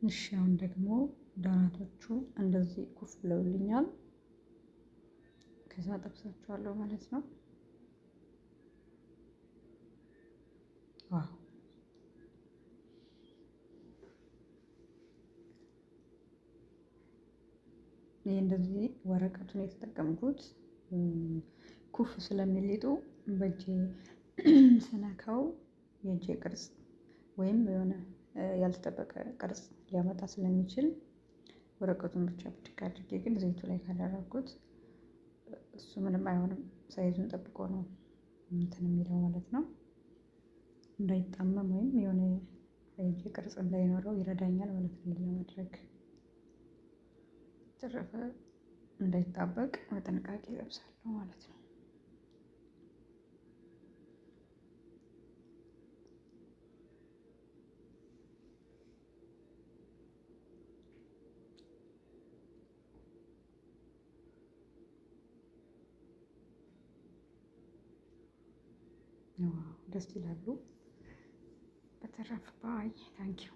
እሺ አሁን ደግሞ ዶናቶቹ እንደዚህ ኩፍ ብለውልኛል። ከዛ ጠብሳቸዋለሁ ማለት ነው። ዋው ይሄ እንደዚህ ወረቀቱን የተጠቀምኩት ኩፍ ስለሚሊጡ በእጄ ስነካው የእጄ ቅርጽ ወይም የሆነ ያልተጠበቀ ቅርጽ ሊያመጣ ስለሚችል ወረቀቱን ብቻ ብድግ አድርጌ ግን ዘይቱ ላይ ካደረኩት እሱ ምንም አይሆንም። ሳይዙን ጠብቆ ነው እንትን የሚለው ማለት ነው። እንዳይጣመም ወይም የሆነ የእጄ ቅርጽ እንዳይኖረው ይረዳኛል ማለት ነው ለማድረግ። ተረፈ እንዳይጣበቅ በጥንቃቄ እለብሳለሁ ማለት ነው። ደስ ይላሉ። በተረፈ ባይ ታንኪዩ